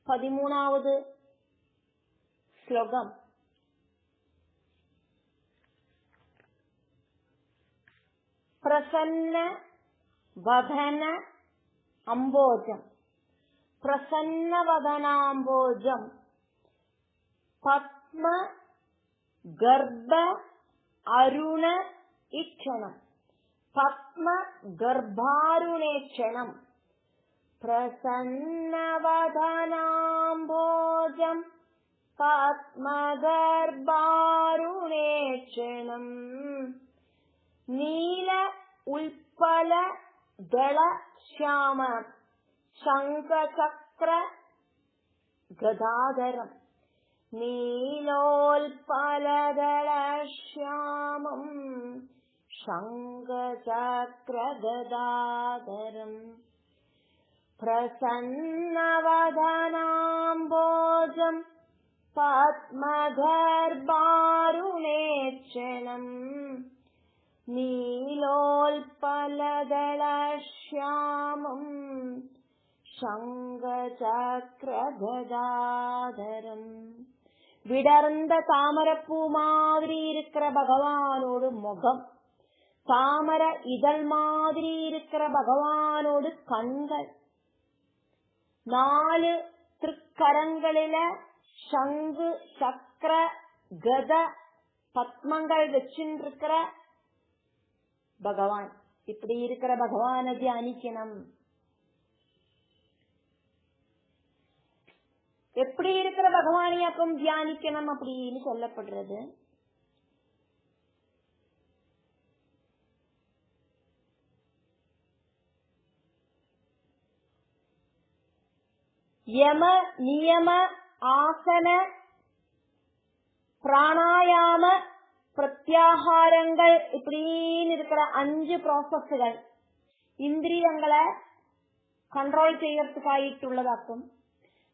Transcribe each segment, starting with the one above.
13வது ஸ்லோகம். பிரசன்ன வதன அம்போஜம். பிரசன்ன வதனாம்போஜம் பத்ம கர்ப்ப அருண இச்சணம். பத்ம கர்ப்பாருணேச்சணம். பிரசன்ன வதனாம்போஜம் பத்ம கர்ப்பாருணேச்சணம். நீல உல்பல தள ஷியாம சங்க சக்கர கதாதரம். நீலோல்பலதள ஷியாமம் சங்க சக்கர கதாதரம். பிரசன்ன வதனாம்போஜம் பத்ம கர்ப்பாருணேச்சணம். நீலோல்பலதள ஷியாமம் சங்க சக்கர கதாதரம். விடர்ந்த தாமரப்பூ மாதிரி இருக்கிற பகவானோடு முகம், தாமர இதழ் மாதிரி இருக்கிற பகவானோடு கண்கள், 4 திருக்கரங்களில சங்கு சக்கர கத பத்மங்கள் வச்சிருக்கிற பகவான். இப்படி இருக்கிற பகவானை தியானிக்கணும். எப்படி இருக்கிற பகவானியாக்கும் தியானிக்கணும் அப்படின்னு சொல்லப்படுறது. யம நியம ஆசன பிராணாயாம பிரத்யாகாரங்கள் இப்படின்னு இருக்கிற 5 ப்ராசஸ்கள் இந்திரியங்களை கண்ட்ரோல் செய்யறதுக்காയിട്ടുള്ളതാക്കും.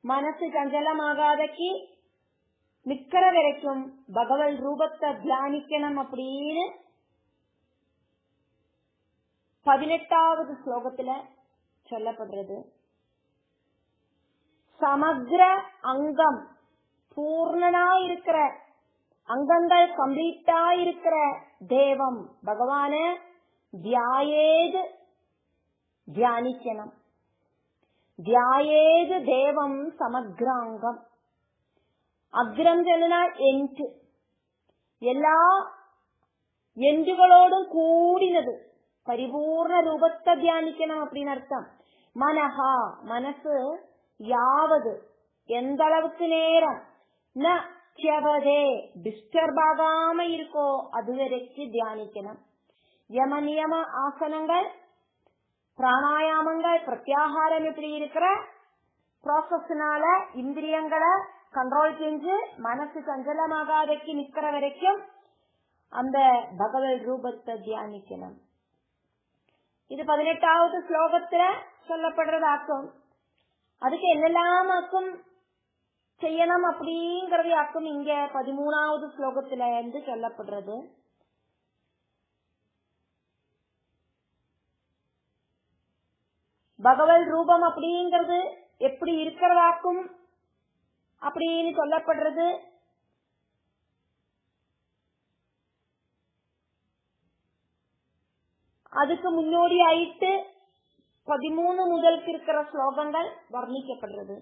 മനസ്സ് ചഞ്ചലമാകാതക്ക് നിക്കറ വരയ്ക്കും ഭഗവത് രൂപത്തെ ധ്യാനിക്കണം அப்படின்னு 18வது ஸ்லோகத்துல சொல்லப்படுறது. சமக்ர அங்கம் பூர்ணனா இருக்கிற அங்கங்கள் கம்ப்ளீட்டா இருக்கிற தேவம் பகவான தியாயேது தியானிக்கணும். தியாயேது தேவம் സമഗ്രാംഗം. അഗ്രം ചെന്നാൽ എൻഡ്, എല്ലാ എൻഡുകളോടും കൂടിനത് പരിപൂർണ രൂപത്തെ ധ്യാനിക്കണം அப்படின்னு அர்த்தம். മനഃ മനസ്സ് யாவது எந்தளவுக்கு நேரம் ந க்யவதே டிஸ்டர்ப் ஆகாம இருக்கோ அதுவரைக்கு தியானிக்கணும். யம நியம ஆசனங்கள் பிராணாயாமங்கள் பிரத்யாகாரம் இப்படி இருக்கிற ப்ராசஸ்னால இந்திரியங்களை கண்ட்ரோல் செஞ்சு மனசு சஞ்சலமாகாதைக்கு நிக்கிற வரைக்கும் அந்த பகவத் ரூபத்தை தியானிக்கணும். இது 18வது ஸ்லோகத்துல சொல்லப்படுறதாக்கும். அதுக்கு என்னெல்லாம் ஆக்கும் செய்யணும் அப்படிங்கறது ஆக்கும் இங்க 13வது ஸ்லோகத்துல இருந்து சொல்லப்படுறது. பகவத் ரூபம் அப்படிங்கிறது எப்படி இருக்கிறதாக்கும் அப்படின்னு சொல்லப்படுறது. அதுக்கு முன்னோடியாயிட்டு 13 முதலுக்கு இருக்கிற ஸ்லோகங்கள் வர்ணிக்கப்படுறது.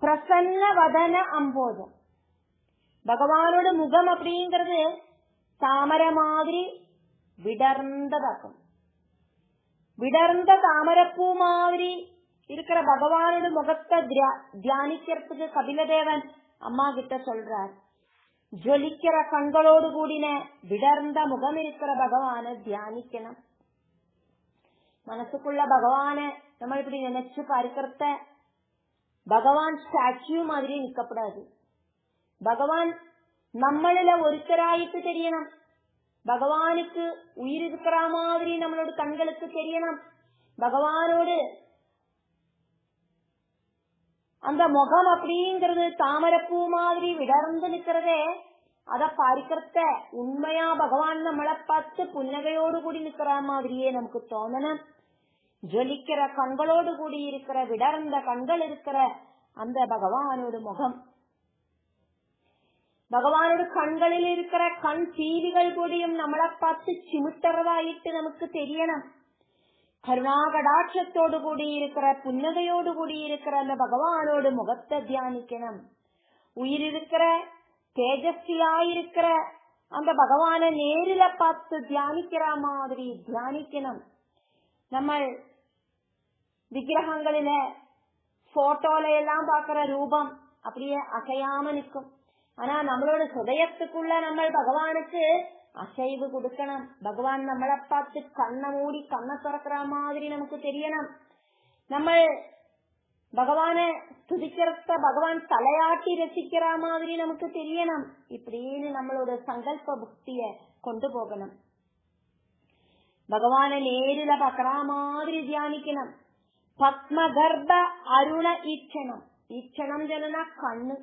பிரசன்ன வதன அம்போஜம். பகவானோட முகம் அப்படிங்கிறது தாமர மாதிரி விடர்ந்ததாக்கும். விடர்ந்த தாமரப்பூ மாதிரி இருக்கிற பகவானோட முகத்தை தியானிக்கிறதுக்கு கபிலதேவன் அம்மா கிட்ட சொல்றார். ஜொலிக்கிற கண்களோடு கூடின விடர்ந்த முகம் இருக்கிற பகவானை தியானிக்கணும். மனசுக்குள்ள பகவான நம்ம இப்படி நினைச்சு பார்க்கறத பகவான் ஸ்டாச்சு மாதிரி நிற்கப்படாது. பகவான் நம்மளில ஒருத்தராயிட்டு தெரியணும். பகவானுக்கு உயிர் இருக்கிற மாதிரி நம்மளோட கண்களுக்கு தெரியணும். பகவானோடு அந்த முகம் அப்படிங்கிறது தாமரப்பூ மாதிரி விடர்ந்து நிக்கிறதே, அத பார்க்கறத உண்மையா பகவான் நம்மளை பார்த்து புன்னகையோடு கூடி நிக்கிற மாதிரியே நமக்கு தோணணும். ஜொலிக்கிற கண்களோடு கூடி இருக்கிற விடர்ந்த கண்கள் இருக்கிற அந்த பகவானோட முகம். பகவானோட கண்களில் இருக்கிற கண் தீவிகள் கூடியும் நம்மளை பார்த்து சிமிட்டறதாயிட்டு நமக்கு தெரியணும். கருணாகடாட்சத்தோடு கூடி இருக்கிற புன்னகையோடு கூடி இருக்கிற அந்த பகவானோட முகத்தை தியானிக்கணும். உயிரிருக்கிற தேஜஸ்வியாயிருக்கிற அந்த பகவான நேரில பார்த்து தியானிக்கிற மாதிரி தியானிக்கணும். நம்ம விக்கிரகங்களில போட்டோல எல்லாம் பாக்குற ரூபம் அப்படியே அசையாம நிற்கும். ஆனா நம்மளோட ஹிருதயத்துக்குள்ள நம்ம பகவானுக்கு அசைவு கொடுக்கணும். பகவான் நம்மளை பார்த்து கண்ணை மூடி கண்ணை திறக்கிற மாதிரி நமக்கு தெரியணும். நம்ம பகவான துதிக்கிறத பகவான் தலையாட்டி ரசிக்கிற மாதிரி நமக்கு தெரியணும். இப்படின்னு நம்மளோட சங்கல்ப புக்திய கொண்டு போகணும். பகவான நேரில பாக்குற மாதிரி தியானிக்கணும். பத்ம கர்ப்ப அருண ஈட்சணம். ஈட்சணம் ஜனனா கண்ணு.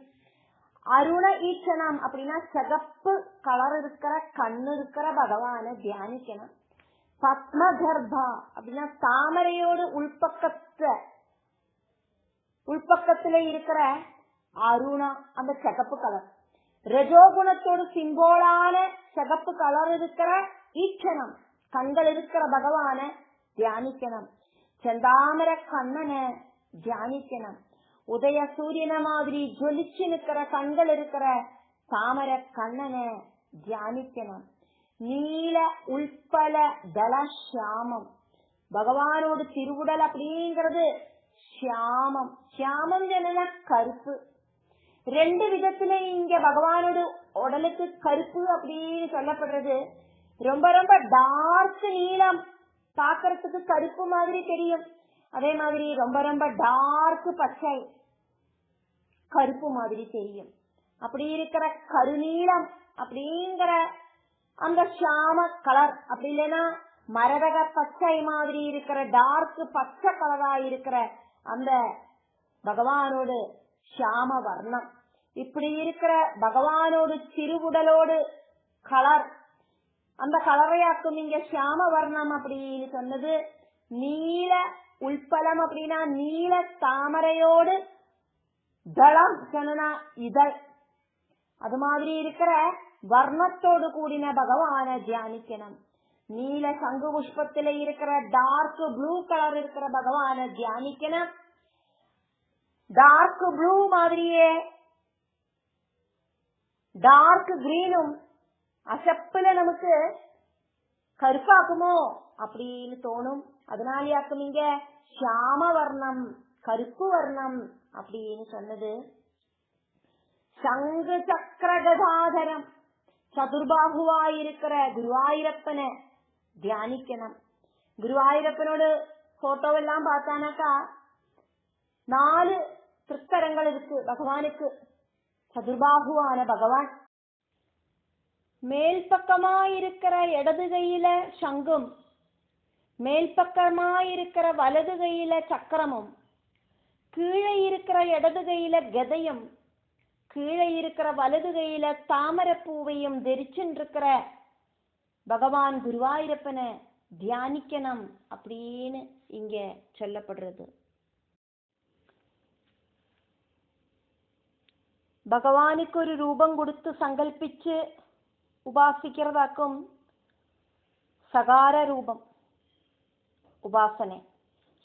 அருண ஈட்சணம் அப்படின்னா சிகப்பு கலர் இருக்கிற கண்ணு இருக்கிற பகவான தியானிக்கணும். பத்ம கர்ப்பா அப்படின்னா தாமரையோடு உள்பக்கத்துல இருக்கிற அருணா அந்த சிகப்பு கலர். ரஜோகுணத்தோடு சிம்போலான சிகப்பு கலர் இருக்கிற ஈட்சணம் கண்கள் இருக்கிற பகவான தியானிக்கணும். செந்தாமர கண்ணனை தியானிக்கணும். உதய சூரியன மாதிரி ஜொலிச்சு நிக்கிற கண்கள் இருக்கிற தாமர கண்ணனை தியானிக்கணும். நீல உள்பல தலஷாமம் பகவானோட திருவுடல் அப்படிங்கிறது ஷியாமம். ஷியாமம் ஜனனா கருப்பு. ரெண்டு விதத்துல இங்க பகவானோட உடலுக்கு கருப்பு அப்படின்னு சொல்லப்படுறது. ரொம்ப ரொம்ப டார்க் நீலம் பாக்கிறதுக்கு கருப்பு மாதிரி தெரியும். அதே மாதிரி ரொம்ப ரொம்ப டார்க் பச்சை கருப்பு மாதிரி தெரியும். அப்படி இருக்கிற கருநீலம் அப்படிங்கிற அந்த ஷாம கலர், அப்படி இல்லைன்னா மரதக பச்சை மாதிரி இருக்கிற டார்க் பச்சை கலரா இருக்கிற அந்த பகவானோடு ஷாம வர்ணம். இப்படி இருக்கிற பகவானோடு திருவுடலோடு கலர், அந்த கலரையாக்கும் இங்க ஷியாம வர்ணம் அப்படின்னு சொன்னது. நீல உள்பலம் அப்படின்னா நீல தாமரையோடு தளம் சொன்னா இதழ். அது மாதிரி இருக்கிற வர்ணத்தோடு கூடின பகவான தியானிக்கணும். நீல சங்கு புஷ்பத்தில இருக்கிற டார்க் ப்ளூ கலர் இருக்கிற பகவான தியானிக்கணும். டார்க் ப்ளூ மாதிரியே டார்க் கிரீனும் அசப்புல நமக்கு கருப்பாக்குமோ அப்படின்னு தோணும். அதனாலயாக்கும் இங்க ஷியாம வர்ணம் கருப்பு வர்ணம் அப்படின்னு சொன்னது. சங்கு சக்கர கதாதரம் சதுர்பாகுவாயிருக்கிற குருவாயூரப்பனை தியானிக்கணும். குருவாயூரப்பனோட போட்டோவெல்லாம் பார்த்தானாக்கா 4 திருக்கரங்கள் இருக்கு பகவானுக்கு. சதுர்பாகுவான பகவான். மேல் பக்கமாயிருக்கிற இடது கையில சங்கும், மேல் பக்கமாயிருக்கிற வலது கையில சக்கரமும், கீழே இருக்கிற இடது கையில கதையும், கீழே இருக்கிற வலது கையில தாமரப்பூவையும் தரிச்சுருக்கிற பகவான் குருவாயூரப்பனை தியானிக்கணும் அப்படின்னு இங்க சொல்லப்படுறது. பகவானுக்கு ஒரு ரூபம் கொடுத்து சங்கல்பிச்சு உபாசிக்கிறதாக்கும் சகார ரூபம் உபாசனை.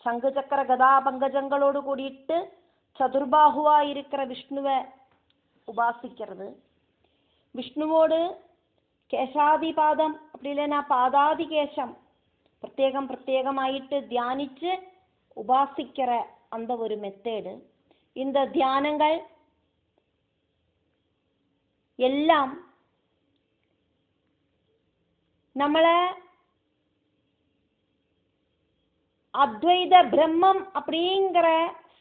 சங்கு சக்கர கதா பங்கஜங்களோடு கூடிட்டு சதுர்பாகுவா இருக்கிற விஷ்ணுவை உபாசிக்கிறது. விஷ்ணுவோடு கேசாதி பாதம் அப்படி இல்லைன்னா பாதாதி கேசம் பிரத்யேகமாயிட்டு தியானிச்சு உபாசிக்கிற அந்த ஒரு மெத்தேடு. இந்த தியானங்கள் எல்லாம் நம்மளை அத்வைத பிரம்மம் அப்படிங்கிற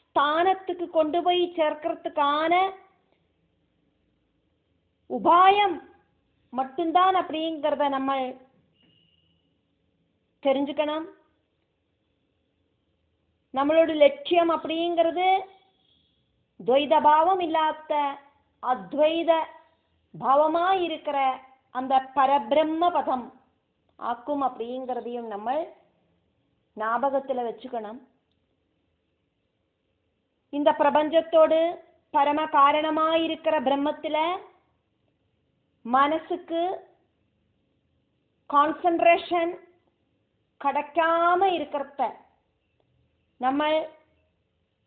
ஸ்தானத்துக்கு கொண்டு போய் சேர்க்கிறதுக்கான உபாயம் மட்டும்தான் அப்படிங்கிறத நம்ம தெரிஞ்சுக்கணும். நம்மளோட லட்சியம் அப்படிங்கிறது துவைத பாவம் இல்லாத அத்வைத பாவமா இருக்கிற அந்த பரபிரம்ம பதம் ஆக்கும் அப்படிங்கிறதையும் நம்ம ஞாபகத்துல வச்சுக்கணும். இந்த பிரபஞ்சத்தோடு பரம காரணமாயிருக்கிற பிரம்மத்துல மனசுக்கு கான்சென்ட்ரேஷன் கிடைக்காம இருக்கிறத நம்ம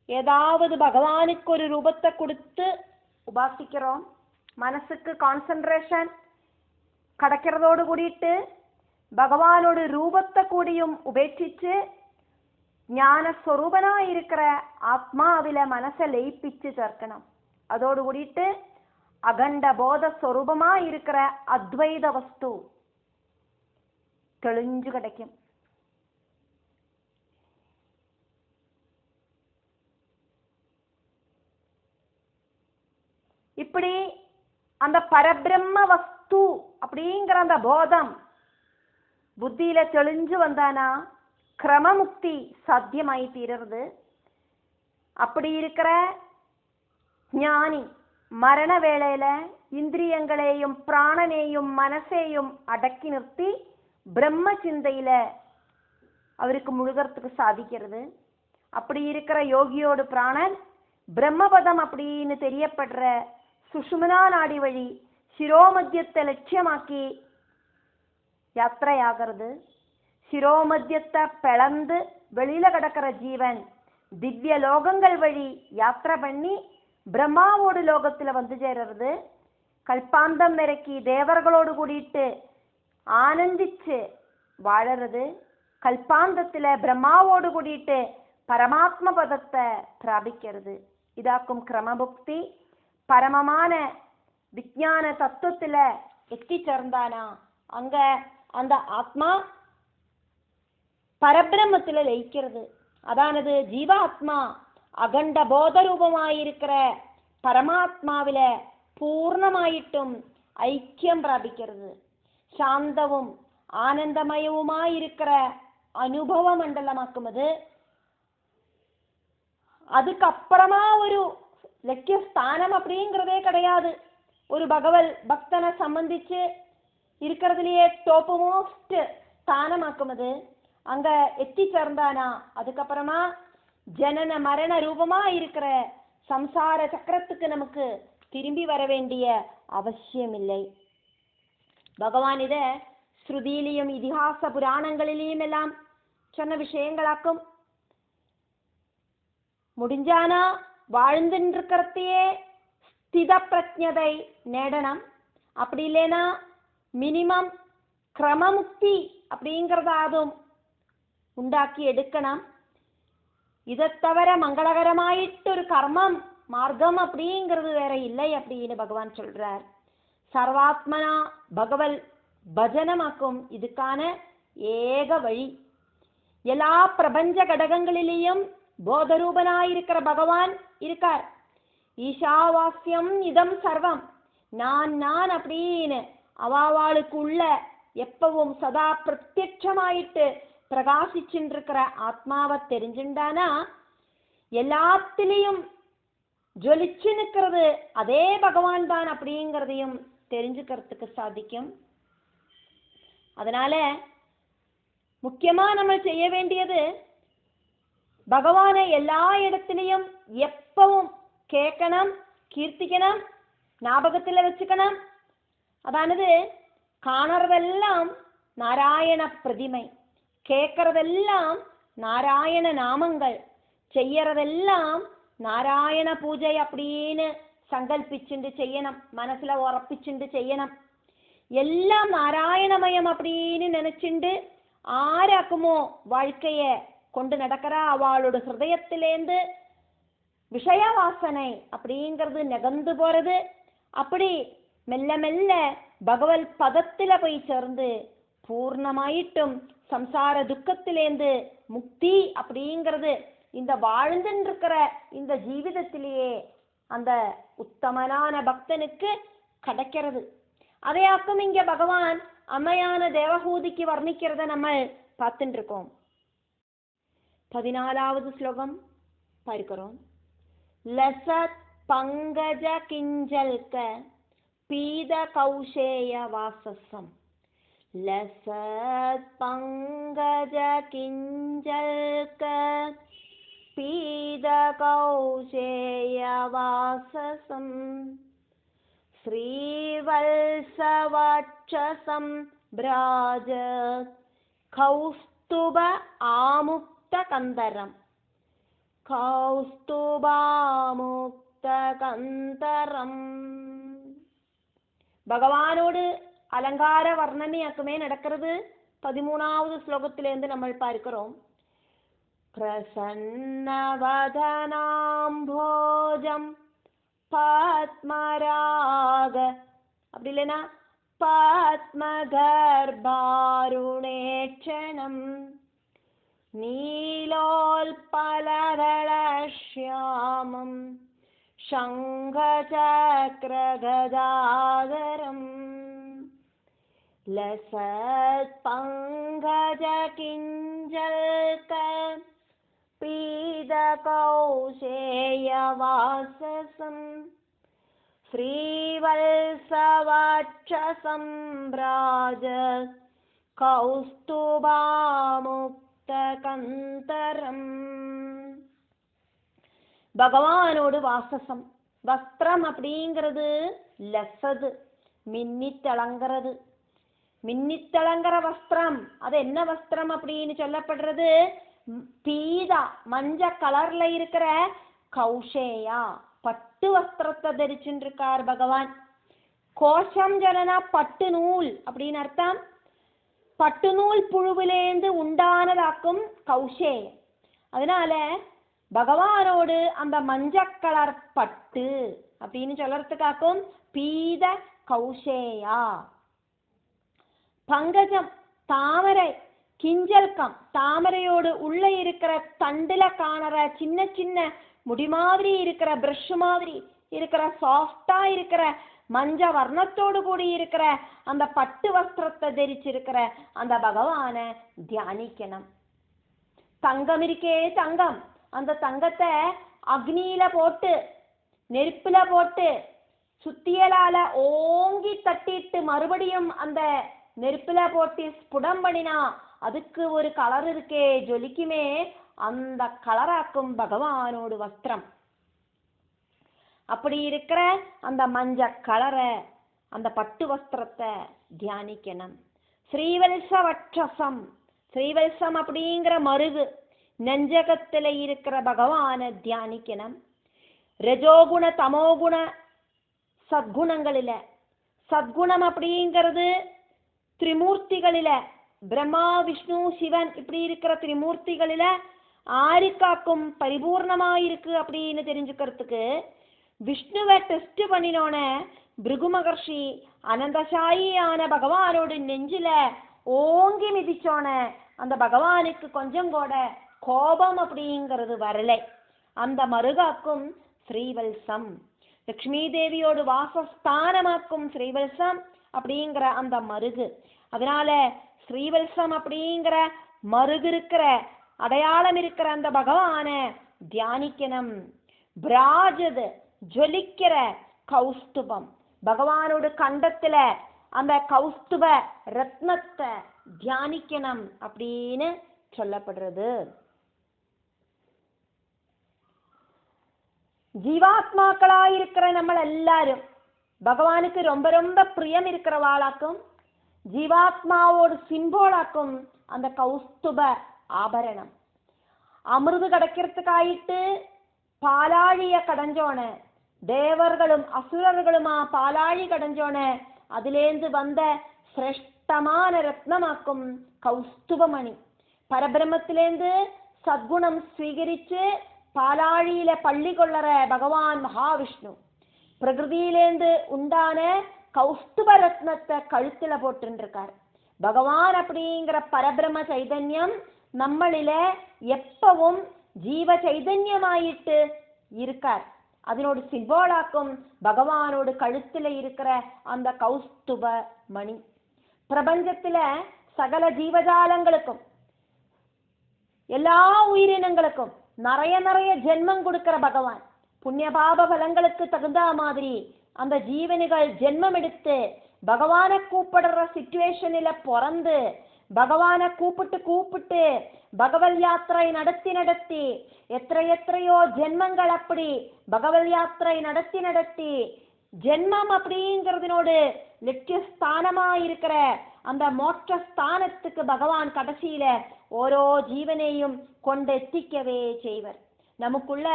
ஏதாவது பகவானுக்கு ஒரு ரூபத்தை கொடுத்து உபாசிக்கிறோம். மனசுக்கு கான்சென்ட்ரேஷன் கிடைக்கிறதோடு கூடிட்டு பகவானோட ரூபத்தை கூடியும் உபேட்சிச்சு ஞானஸ்வரூபனாயிருக்கிற ஆத்மாவில மனசை லயிப்பிச்சு சேர்க்கணும். அதோடு கூடிட்டு அகண்ட போத ஸ்வரூபமா இருக்கிற அத்வைத வஸ்து தெளிஞ்சு கிடைக்கும். இப்படி அந்த பரபிரம்ம வஸ்து அப்படிங்கிற அந்த போதம் புத்தியில தெளிஞ்சு வந்தானா கிரமமுக்தி சாத்தியமாயி தீர்றது. அப்படி இருக்கிற ஞானி மரண வேளையில இந்திரியங்களையும் பிராணனையும் மனசையும் அடக்கி நிறுத்தி பிரம்ம சிந்தையில அவருக்கு முழுகிறதுக்கு சாதிக்கிறது. அப்படி இருக்கிற யோகியோடு பிராணன் பிரம்மபதம் அப்படின்னு தெரியப்படுற சுஷும்னா நாடி வழி சிரோமத்தியத்தை லட்சியமாக்கி யாத்திரையாகிறது. சிரோமத்தியத்தை பிளந்து வெளியில கிடக்கிற ஜீவன் திவ்ய லோகங்கள் வழி யாத்திரை பண்ணி பிரம்மாவோடு லோகத்துல வந்து சேர்றது. கல்பாந்தம் வரைக்கி தேவர்களோடு கூடிட்டு ஆனந்திச்சு வாழறது. கல்பாந்தத்துல பிரம்மாவோடு கூடிட்டு பரமாத்ம பதத்தை பிராபிக்கிறது. இதாக்கும் கிரமபுக்தி. பரமமான விஞ்ஞான தத்துவத்துல எத்தி சேர்ந்தானா அங்க அந்த ஆத்மா பரபிரம்மத்துல லயிக்கிறது. அதானது ஜீவாத்மா அகண்ட போத ரூபமாயிருக்கிற பரமாத்மாவில பூர்ணமாயிட்டும் ஐக்கியம் பிராபிக்கிறது. சாந்தவும் ஆனந்தமயவுமாயிருக்கிற அனுபவ மண்டலமாக்குவது. அதுக்கப்புறமா ஒரு லட்சிய ஸ்தானம் அப்படிங்கிறதே கிடையாது. ஒரு பகவல் பக்தனை சம்பந்திச்சு இருக்கிறதுலயே டாப் மோஸ்ட் ஸ்தானமாக்குவது. அங்க எத்தி சேர்ந்தானா அதுக்கப்புறமா ஜனன மரண ரூபமா இருக்கிற சம்சார சக்கரத்துக்கு நமக்கு திரும்பி வர வேண்டிய அவசியம் இல்லை. பகவான் இத ஸ்ருதியிலையும் இதிகாச புராணங்களிலையும் எல்லாம் சொன்ன விஷயங்களாக்கும். முடிஞ்சானா வாழ்ந்துருக்கிறதையே ஸ்தித பிரஜதை நேடனம். அப்படி இல்லைன்னா மினிமம் கிரமமுக்தி அப்படிங்கிறதாதும் உண்டாக்கி எடுக்கணும். இதை தவிர மங்களகரமாயிட்டு ஒரு கர்மம் மார்க்கம் அப்படிங்கிறது வேற இல்லை அப்படின்னு பகவான் சொல்றார். சர்வாத்மனா பகவல் பஜனமாக்கும் இதுக்கான ஏக வழி. எல்லா பிரபஞ்ச கடகங்களிலேயும் போதரூபனாயிருக்கிற பகவான் இருக்கார். ஈஷாவாஸ்யம் இதம் சர்வம். நான் நான் அப்படின்னு அவாவாளுக்கு உள்ள எப்பவும் சதா பிரத்யட்சமாயிட்டு பிரகாசிச்சுருக்கிற ஆத்மாவை தெரிஞ்சுண்டானா எல்லாத்திலையும் ஜொலிச்சு நிற்கிறது அதே பகவான் தான் அப்படிங்கிறதையும் தெரிஞ்சுக்கிறதுக்கு சாதிக்கும். அதனால முக்கியமா நம்ம செய்ய வேண்டியது பகவானை எல்லா இடத்திலையும் எப்பவும் கேட்கணும், கீர்த்திக்கணும், ஞாபகத்துல வச்சுக்கணும். அதானது காணறதெல்லாம் நாராயண பிரதிமை, கேட்கறதெல்லாம் நாராயண நாமங்கள், செய்யறதெல்லாம் நாராயண பூஜை அப்படின்னு சங்கல்பிச்சுண்டு செய்யணும், மனசுல உறப்பிச்சுண்டு செய்யணும். எல்லாம் நாராயணமயம் அப்படின்னு நினைச்சுண்டு ஆராக்குமோ வாழ்க்கைய கொண்டு நடக்கிறா அவளோட ஹிருதயத்திலேந்து விஷய வாசனை அப்படிங்கிறது நெகந்து போறது. அப்படி மெல்ல மெல்ல பகவல் பதத்தில போய் சேர்ந்து பூர்ணமாயிட்டும் சம்சார துக்கத்திலேந்து முக்தி அப்படிங்கிறது இந்த வாழ்ந்துருக்கிற இந்த ஜீவிதத்திலேயே அந்த உத்தமனான பக்தனுக்கு கிடைக்கிறது. அதையாக்கும் இங்க பகவான் அம்மையான தேவஹூதிக்கு வர்ணிக்கிறத நம்ம பார்த்துட்டு இருக்கோம். 14வது ஸ்லோகம் பார்க்கிறோம். லசத் பங்கஜ கிஞ்சல்க பீத கௌஷேய வாசசம் லசத் பங்கஜ கிஞ்சல்க பீத கௌசேய வாசசம் ஸ்ரீவல்சவட்சசம் பிராஜ கௌஸ்துப ஆமுக்த கந்தரம் கௌஸ்துபாமுக்த கந்தரம். பகவானோடு அலங்கார வர்ணனையாக்குமே நடக்கிறது. 13வது ஸ்லோகத்திலிருந்து நம்ம பார்க்கிறோம். பிரசன்னவதனாம்போஜம் பத்மராக, அப்படி இல்லைன்னா பத்மகர்பாருணேட்சணம் நீலோல்பலதளஷ்யாமம் சங்கசக்ரகதாதரம் லசத் பங்கஜ கிஞ்சல்க பீத கௌசேய வாசசம் ஸ்ரீவல்சவட்சசம் பிராஜ கௌஸ்துபாமுக்த கந்தரம். பகவானோடு வாசசம். வஸ்திரம் அப்படிங்கிறது லசது, மின்னித்தளங்கிறது. மின்னித்தளங்கிற வஸ்திரம், அது என்ன வஸ்திரம் அப்படின்னு சொல்லப்படுறது? பீதா, மஞ்ச கலர்ல இருக்கிற கௌஷேயா, பட்டு வஸ்திரத்தை தரிச்சுட்டு இருக்கார் பகவான். கோஷம் ஜனனா பட்டு நூல் அப்படின்னு அர்த்தம். பட்டு நூல் புழுவிலேந்து உண்டானதாக்கும் கௌஷேயம். அதனால பகவானோடு அந்த மஞ்ச கலர் பட்டு அப்படின்னு சொல்றதுக்காக்கும் பீத கௌஷேயா. பங்கஜம் தாமரை, கிஞ்சல்கம் தாமரையோடு உள்ள இருக்கிற தண்டுல காணற சின்ன சின்ன முடி மாதிரி இருக்கிற பிரஷ் மாதிரி இருக்கிற சாஃப்டா இருக்கிற மஞ்ச வர்ணத்தோடு கூடி இருக்கிற அந்த பட்டு வஸ்திரத்தை தரிச்சிருக்கிற அந்த பகவான தியானிக்கணும். தங்கம் இருக்கே தங்கம், அந்த தங்கத்தை அக்னியில போட்டு நெருப்புல போட்டு சுத்தியலால ஓங்கி தட்டிட்டு மறுபடியும் அந்த நெருப்புல போட்டு ஸ்புடம் பண்ணினா அதுக்கு ஒரு கலர் இருக்கே, ஜொலிக்குமே, அந்த கலராக்கும் பகவானோடு வஸ்திரம். அப்படி இருக்கிற அந்த மஞ்ச கலரை, அந்த பட்டு வஸ்திரத்தை தியானிக்கணும். ஸ்ரீவல்சவட்சசம், ஸ்ரீவல்சம் அப்படிங்கிற மருகு நெஞ்சகத்துல இருக்கிற பகவான தியானிக்கணும். ரஜோகுண தமோகுண சத்குணங்களில, சத்குணம் அப்படிங்கிறது திரிமூர்த்திகளில, பிரம்மா விஷ்ணு சிவன் இப்படி இருக்கிற திரிமூர்த்திகளில ஆரிக்காக்கும் பரிபூர்ணமாயிருக்கு அப்படின்னு தெரிஞ்சுக்கிறதுக்கு விஷ்ணுவை டெஸ்ட் பண்ணினோன பிருகு மகர்ஷி அனந்தசாயியான பகவானோட நெஞ்சில ஓங்கி மிதிச்சோன அந்த பகவானுக்கு கொஞ்சம் கூட கோபம் அப்படிங்கிறது வரலை. அந்த மருகாக்கும் ஸ்ரீவல்சம். லக்ஷ்மி தேவியோடு வாசஸ்தானமாக்கும் ஸ்ரீவல்சம் அப்படிங்கிற அந்த மருகு. அதனால ஸ்ரீவல்சம் அப்படிங்கிற மருகு இருக்கிற அடையாளம் இருக்கிற அந்த பகவான தியானிக்கணும். பிராஜது ஜொலிக்கிற கௌஸ்துபம், பகவானோட கண்டத்துல அந்த கௌஸ்துப ரத்னத்தை தியானிக்கணும் அப்படின்னு சொல்லப்படுறது. ஜீவாத்மாக்களாயிருக்கிற நம்ம எல்லாரும் பகவானுக்கு ரொம்ப ரொம்ப பிரியம் இருக்கிறவாளாக்கும், ஜீவாத்மாவோடு சிம்போலாக்கும் அந்த கௌஸ்துப ஆபரணம். அமிர்து கிடைக்கிறதுக்காயிட்டு பாலாழிய கடைஞ்சோன, தேவர்களும் அசுரர்களுமா பாலாழி கடைஞ்சோன, அதிலேந்து வந்த சிரேஷ்டமான ரத்னமாக்கும் கௌஸ்துபமணி. பரபிரமத்திலேந்து சத்குணம் ஸ்வீகரிச்சு பாலாழியில பள்ளி கொள்ளற பகவான் மகாவிஷ்ணு. பிரகிருதியிலேந்து உண்டான கௌஸ்துப ரத்னத்தை கழுத்துல போட்டுருக்கார் பகவான். அப்படிங்கிற பரபிரம சைதன்யம் நம்மளில எப்பவும் ஜீவ சைதன்யமாயிட்டு இருக்கார். அதனோடு சிம்போலாக்கும் பகவானோடு கழுத்துல இருக்கிற அந்த கௌஸ்துப மணி. பிரபஞ்சத்துல சகல ஜீவஜாலங்களுக்கும் எல்லா உயிரினங்களுக்கும் நிறைய நிறைய ஜென்மம் கொடுக்கிற பகவான். புண்ணிய பாப பலங்களுக்கு தகுந்த மாதிரி அந்த ஜீவனிகள் ஜென்மம் எடுத்து பகவானை கூப்பிடுற சிச்சுவேஷனில பிறந்து பகவானை கூப்பிட்டு பகவத் யாத்திரை நடத்தி எத்தனையோ ஜென்மங்கள் அப்படி பகவத் யாத்திரை நடத்தி ஜென்மம் அப்படிங்கிறதுனோடு லட்சியஸ்தானமா இருக்கிற அந்த மோட்ச ஸ்தானத்துக்கு பகவான் கடைசியில ஓரோ ஜீவனையும் கொண்டெத்திக்கவே செய்வர். நமக்குள்ள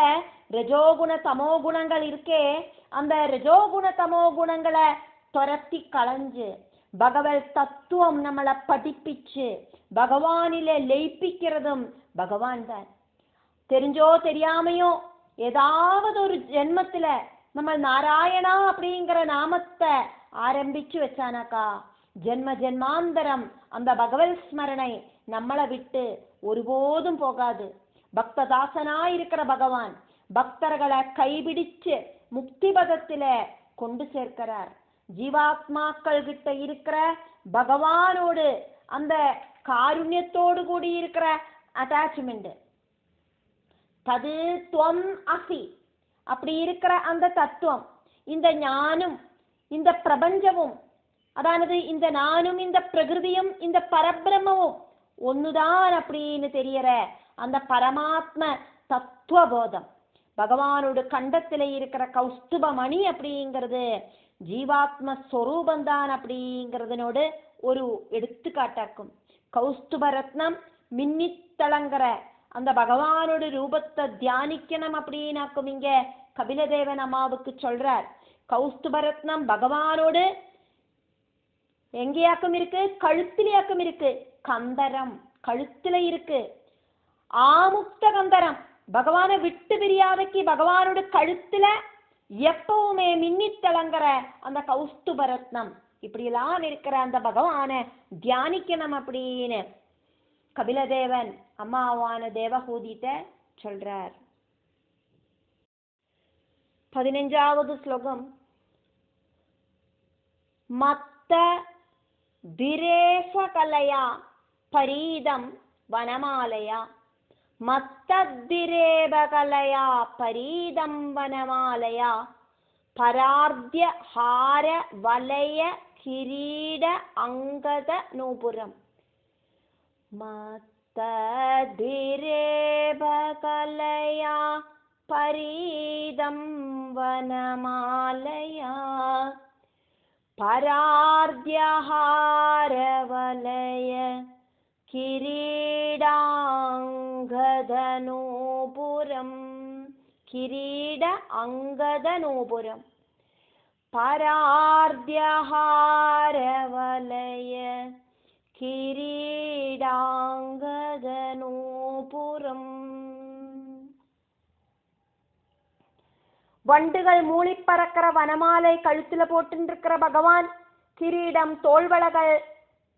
ரஜோகுண தமோ குணங்கள் இருக்கே, அந்த ரஜோகுண தமோ குணங்களை துரத்தி களைஞ்சு பகவத் தத்துவம் நம்மளை படிப்பிச்சு பகவானில லயிப்பிக்கிறதும் பகவான் தான். தெரிஞ்சோ தெரியாமையோ ஏதாவது ஒரு ஜென்மத்துல நம்ம நாராயணா அப்படிங்கிற நாமத்தை ஆரம்பிச்சு வச்சானாக்கா ஜென்ம ஜென்மாந்தரம் அந்த பகவத் ஸ்மரணை நம்மளை விட்டு ஒருபோதும் போகாது. பக்ததாசனாயிருக்கிற பகவான் பக்தர்களை கைபிடிச்சு முக்தி பதத்தில கொண்டு சேர்க்கிறார். ஜீவாத்மாக்கள் கிட்ட இருக்கிற பகவானோடு அந்த காருண்யத்தோடு கூடி இருக்கிற அட்டாச்மெண்ட், தது துவம் அசி அப்படி இருக்கிற அந்த தத்துவம், இந்த ஞானும் இந்த பிரபஞ்சமும், அதானது இந்த நானும் இந்த பிரகிருதியும் இந்த பரபிரம்மமும் ஒண்ணுதான் அப்படின்னு தெரியற அந்த பரமாத்ம தத்துவபோதம், பகவானோட கண்டத்தில இருக்கிற கௌஸ்துபமணி அப்படிங்கிறது ஜீவாத்ம ஸ்வரூபந்தான் அப்படிங்கிறதுனோடு ஒரு எடுத்துக்காட்டாக்கும். கௌஸ்துப ரத்னம் மின்னித்தளங்கிற அந்த பகவானோட ரூபத்தை தியானிக்கணும் அப்படின்னாக்கும் இங்க கபிலதேவன் அம்மாவுக்கு சொல்றார். கௌஸ்துப ரத்னம் பகவானோடு எங்கேயாக்கும் இருக்கு? கழுத்திலேயாக்கும் இருக்கு. கந்தரம் கழுத்துல இருக்கு. ஆமுக்த கந்தரம் பகவானை விட்டு பிரியாதைக்கு பகவானோட கழுத்துல எப்பவுமே மின்னித்தளங்கிற அந்த கௌஸ்துப ரத்னம் இப்படியெல்லாம் இருக்கிற அந்த பகவானை தியானிக்கணும் அப்படின்னு கபிலதேவன் அம்மாவான தேவஹூதிட்ட சொல்றார். 15வது ஸ்லோகம். மத்த திரேஷ கலையா பரீதம் வனமாலயா, மத்தத்திரேபகலயா பரீதம் வனமாலயா, பரார்த்திய ஹார வலய கிரீட அங்கத நூபுரம். மத்தத்திரேபகலயா பரீதம் வனமாலயா, பரார்த்திய ஹார வலய கிரீடாங்கதநூபுரம். கிரீட அங்கதநூபுரம். பரார்த்தியஹாரவலய கிரீடாங்கதநூபுரம். வண்டுகள் மூளி பறக்கிற வனமாலை கழுத்துல போட்டு பகவான், கிரீடம் தோள்வளகள்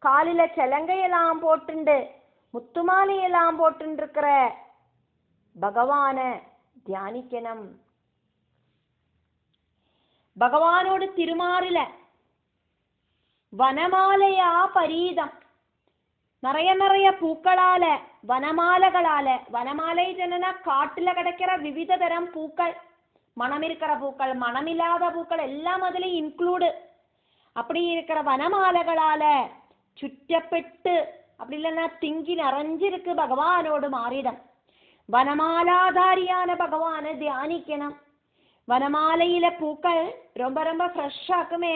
காலில செலங்கையெல்லாம் போட்டுண்டு முத்துமாலையெல்லாம் போட்டுருக்கிற பகவான தியானிக்கணும். பகவானோடு திருமாறில வனமாலையா பரீதம், நிறைய பூக்களால வனமாலைகளால. வனமாலை என்னன்னா காட்டுல கிடைக்கிற விவித தரம் பூக்கள், மனம் இருக்கிற பூக்கள் மனமில்லாத பூக்கள் எல்லாம் அதுல இன்க்ளூடு. அப்படி இருக்கிற வனமாலைகளால சுற்றப்பட்டு அப்படி இல்லைன்னா திங்கி நிறைஞ்சிருக்கு பகவானோடு மாறிடம். வனமாலாதாரியான பகவானை தியானிக்கணும். வனமாலையில பூக்கள் ரொம்ப ஃப்ரெஷ்ஷாக்குமே.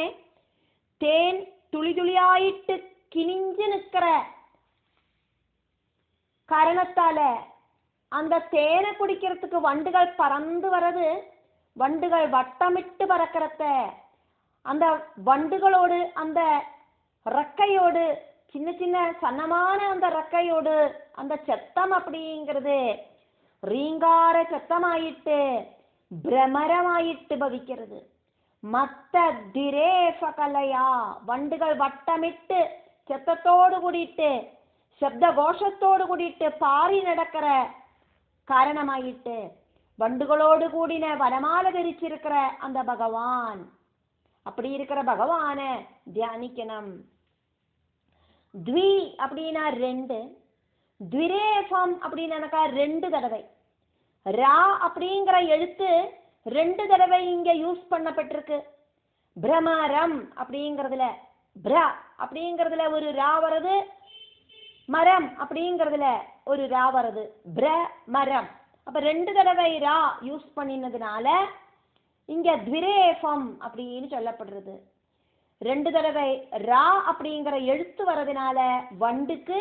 தேன் துளி துளியாயிட்டு கிணிஞ்சு நிற்கிற காரணத்தால அந்த தேனை குடிக்கிறதுக்கு வண்டுகள் பறந்து வர்றது, வண்டுகள் வட்டமிட்டு பறக்கிறத, அந்த வண்டுகளோடு அந்த ரெக்கையோடு சின்ன சின்ன சன்னமான அந்த ரெக்கையோடு அந்த சத்தம் அப்படிங்கிறது ரீங்கார சத்தமாயிட்டு பிரமரமாயிட்டு பவிக்கிறது. மத்த திரேஃபகலையா, வண்டுகள் வட்டமிட்டு சத்தத்தோடு கூடிட்டு சப்த கோஷத்தோடு கூடிட்டு பாரி நடக்கிற காரணமாயிட்டு வண்டுகளோடு கூடின வனமால தரிச்சிருக்கிற அந்த பகவான், அப்படி இருக்கிற பகவான தியானிக்கணும். த்வி அப்படின்னா ரெண்டு, த்விரேஃபம் அப்படின்னாக்கா 2 தடவை. ரா அப்படிங்கிற எழுத்து 2 தடவை இங்க யூஸ் பண்ணப்பட்டிருக்கு. பிரமரம் அப்படிங்கறதுல பிர அப்படிங்கறதுல ஒரு ரா வருது, மரம் அப்படிங்கறதுல ஒரு ரா வருது, பிரமரம். அப்ப 2 தடவை ரா யூஸ் பண்ணினதுனால இங்க த்விரேஃபம் அப்படின்னு சொல்லப்படுறது. 2 தடவை ரா அப்படிங்கிற எழுத்து வர்றதுனால வண்டுக்கு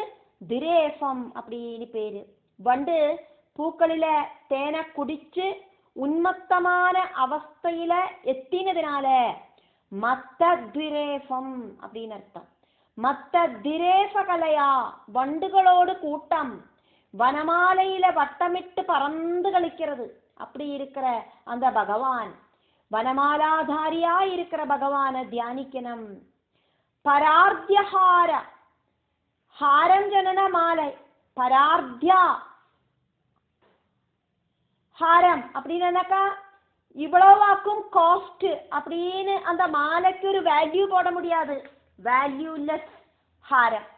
திரேஃபம் அப்படின்னு பேரு. வண்டு பூக்களில தேனை குடிச்சு உன்மத்தமான அவஸ்தையில எத்தினதுனால மத்த திரேஃபம் அப்படின்னு அர்த்தம். மத்த திரேஃப கலையா, வண்டுகளோடு கூட்டம் வனமாலையில வட்டமிட்டு பறந்து கழிக்கிறது. அப்படி இருக்கிற அந்த பகவான், வனமாலாதாரியா இருக்கிற பகவான தியானிக்கணும். பரார்த்தியஹார, ஹாரம் ஜனன மாலை, பரார்த்தியா ஹாரம் அப்படின்னாக்கா இவ்வளவாக்கும் காஸ்ட் அப்படின்னு அந்த மாலைக்கு ஒரு வேல்யூ போட முடியாது, வேல்யூலெஸ் ஹாரம்.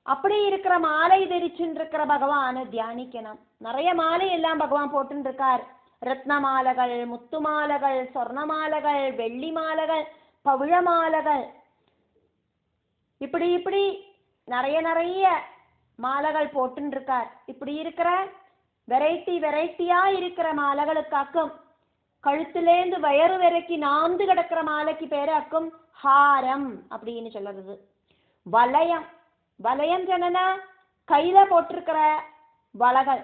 அப்படி இருக்கிற மாலை தரிச்சுட்டு இருக்கிற பகவான தியானிக்கணும். நிறைய மாலை எல்லாம் பகவான் போட்டு இருக்கார். ரத்ன மாலைகள், முத்து மாலைகள், சொர்ண மாலைகள், வெள்ளி மாலைகள், பவிழ மாலைகள், இப்படி இப்படி நிறைய மாலைகள் போட்டு இருக்கார். இப்படி இருக்கிற வெரைட்டியா இருக்கிற மாலைகளுக்காக்கும் கழுத்திலேந்து வயறு வரைக்கும் நாந்து கிடக்கிற மாலைக்கு பேராக்கும் ஹாரம் அப்படின்னு சொல்றது. வளையம், வளையம் சொன்னா கையில போட்டிருக்கிற வளைகள்,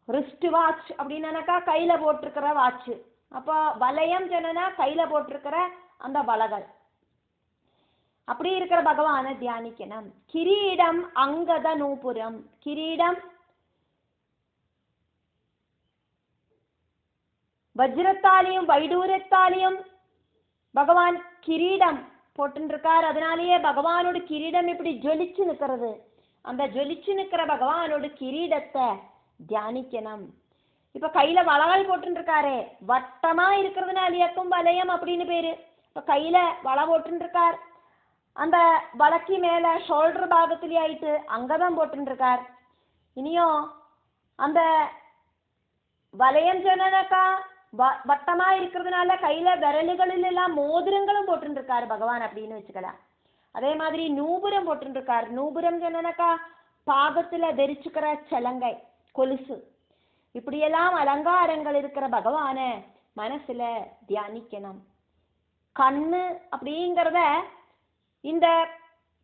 ரிஸ்ட் வாட்ச் அப்படின்னாக்கா கையில போட்டிருக்கிற வாட்ச். அப்போ வளையம் சொன்னா கையில போட்டிருக்கிற அந்த வளைகள். அப்படி இருக்கிற பகவான தியானிக்கணும். கிரீடம் அங்கத நூபுரம், கிரீடம் வஜ்ரத்தாலையும் வைடூரத்தாலையும் பகவான் கிரீடம் போட்டுருக்கார். அதனாலேயே பகவானோட கிரீடம் இப்படி ஜொலிச்சு நிற்கிறது. அந்த ஜொலிச்சு நிற்கிற பகவானோட கிரீடத்தை தியானிக்கணும். இப்ப கையில வளைகள் போட்டுருக்காரு, வட்டமா இருக்கிறதுனாலேயாக்கும் வளையம் அப்படின்னு பேரு. இப்ப கையில வளை போட்டுருக்கார், அந்த வளைக்கு மேல ஷோல்டர் பாகத்திலே ஆயிட்டு அங்கதான் போட்டுருக்கார். இனியும் அந்த வளையம் சொன்னாக்கா வட்டமா இருக்கிறதுனால கையில விரலுகளில் எல்லாம் மோதிரங்களும் போட்டுருக்காரு பகவான் அப்படின்னு வச்சுக்கலாம். அதே மாதிரி நூபுரம் போட்டுருக்கார். நூபுரம் சொன்னாக்கா பாகத்துல தரிச்சுக்கிற சலங்கை, கொலுசு, இப்படியெல்லாம் அலங்காரங்கள் இருக்கிற பகவான மனசுல தியானிக்கணும். கண்ணு அப்படிங்கிறத இந்த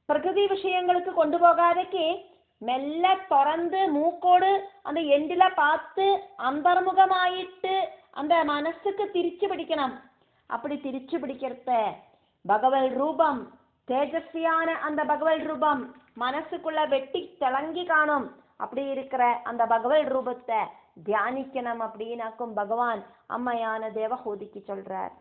பிரகிருதி விஷயங்களுக்கு கொண்டு போகாதக்கு மெல்ல திறந்து மூக்கோடு அந்த எண்டில பார்த்து அந்தர்முகமாயிட்டு அந்த மனசுக்கு திரிச்சு பிடிக்கணும். அப்படி திரிச்சு பிடிக்கிறத பகவல் ரூபம், தேஜஸ்வியான அந்த பகவல் ரூபம் மனசுக்குள்ள வெட்டி திளங்கி காணும். அப்படி இருக்கிற அந்த பகவல் ரூபத்தை தியானிக்கணும் அப்படின்னாக்கும் பகவான் அம்மையான தேவஹூதிக்கு சொல்றார்.